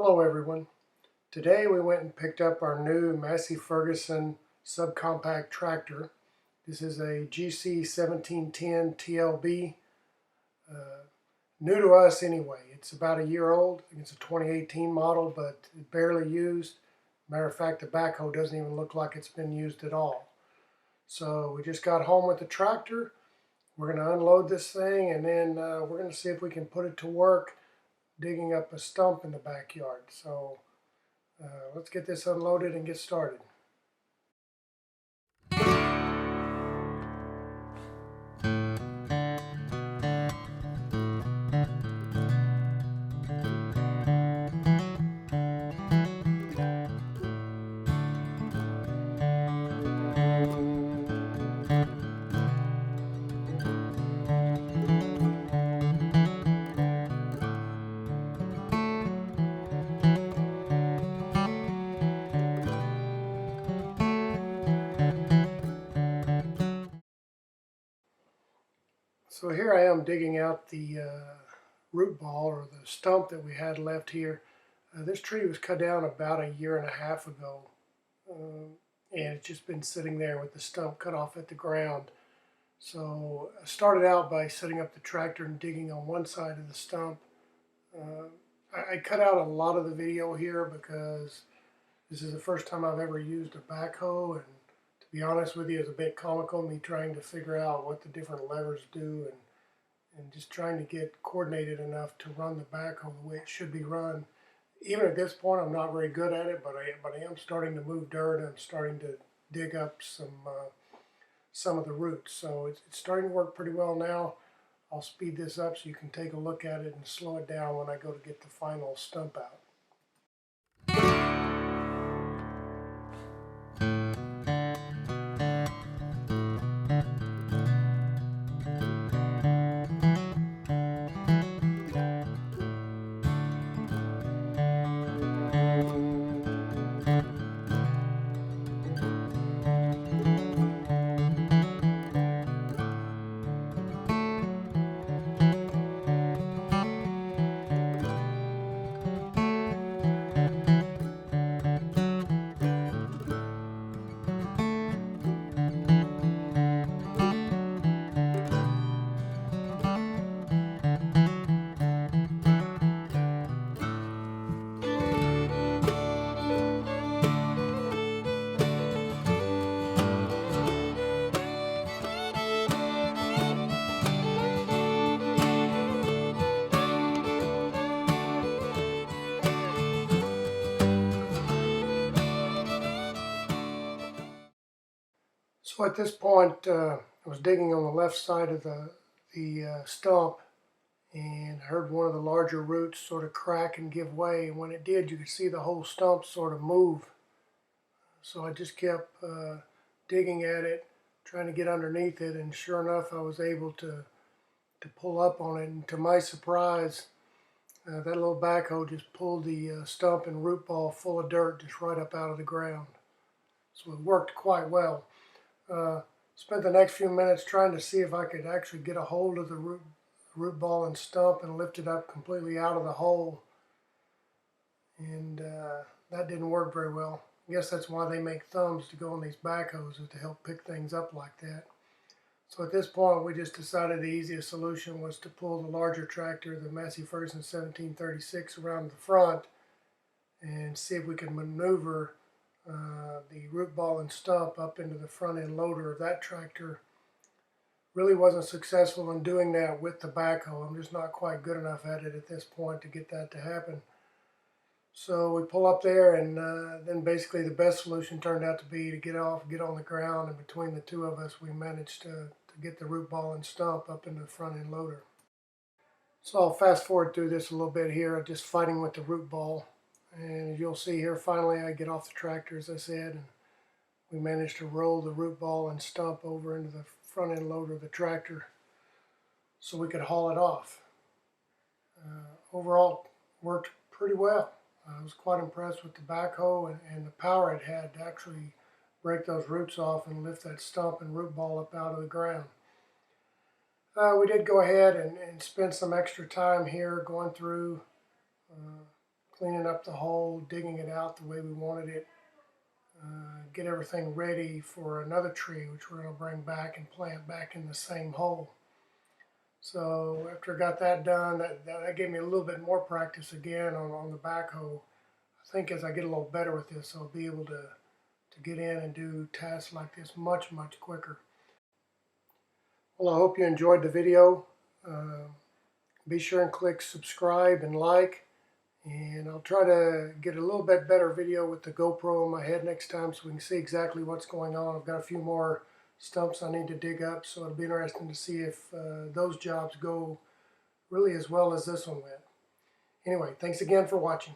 Hello everyone. Today we went and picked up our new Massey Ferguson subcompact tractor. This is a GC1710 TLB. New to us anyway. It's about a year old. I think it's a 2018 model, but barely used. Matter of fact, the backhoe doesn't even look like it's been used at all. So we just got home with the tractor. We're going to unload this thing, and then we're going to see if we can put it to work digging up a stump in the backyard. So let's get this unloaded and get started. So here I am digging out the root ball, or the stump that we had left here. This tree was cut down about a year and a half ago, and it's just been sitting there with the stump cut off at the ground. So I started out by setting up the tractor and digging on one side of the stump. I cut out a lot of the video here because this is the first time I've ever used a backhoe, and to be honest with you, it's a bit comical, me trying to figure out what the different levers do and just trying to get coordinated enough to run the backhoe the way it should be run. Even at this point, I'm not very good at it, but I am starting to move dirt, and I'm starting to dig up some of the roots. So it's starting to work pretty well now. I'll speed this up so you can take a look at it and slow it down when I go to get the final stump out. So at this point, I was digging on the left side of the stump, and I heard one of the larger roots sort of crack and give way. And when it did, you could see the whole stump sort of move. So I just kept digging at it, trying to get underneath it, and sure enough, I was able to pull up on it. And to my surprise, that little backhoe just pulled the stump and root ball full of dirt just right up out of the ground. So it worked quite well. Spent the next few minutes trying to see if I could actually get a hold of the root ball and stump and lift it up completely out of the hole. And that didn't work very well. I guess that's why they make thumbs to go on these backhoes, is to help pick things up like that. So at this point, we just decided the easiest solution was to pull the larger tractor, the Massey Ferguson 1736, around the front and see if we could maneuver the root ball and stump up into the front end loader of that tractor. Really wasn't successful in doing that with the backhoe. I'm just not quite good enough at it at this point to get that to happen. So we pull up there, and then basically the best solution turned out to be to get on the ground, and between the two of us we managed to get the root ball and stump up into the front end loader. So I'll fast forward through this a little bit here, just fighting with the root ball. And as you'll see here, finally I get off the tractor, as I said, and we managed to roll the root ball and stump over into the front end loader of the tractor so we could haul it off. Overall, it worked pretty well. I was quite impressed with the backhoe and the power it had to actually break those roots off and lift that stump and root ball up out of the ground. We did go ahead and spend some extra time here going through cleaning up the hole, digging it out the way we wanted it, get everything ready for another tree which we're going to bring back and plant back in the same hole. So after I got that done, that gave me a little bit more practice again on the backhoe. I think as I get a little better with this, I'll be able to get in and do tasks like this much quicker. Well, I hope you enjoyed the video. Be sure and click subscribe and like, and I'll try to get a little bit better video with the GoPro on my head next time so we can see exactly what's going on. I've got a few more stumps I need to dig up, so it'll be interesting to see if those jobs go really as well as this one went. Anyway, thanks again for watching.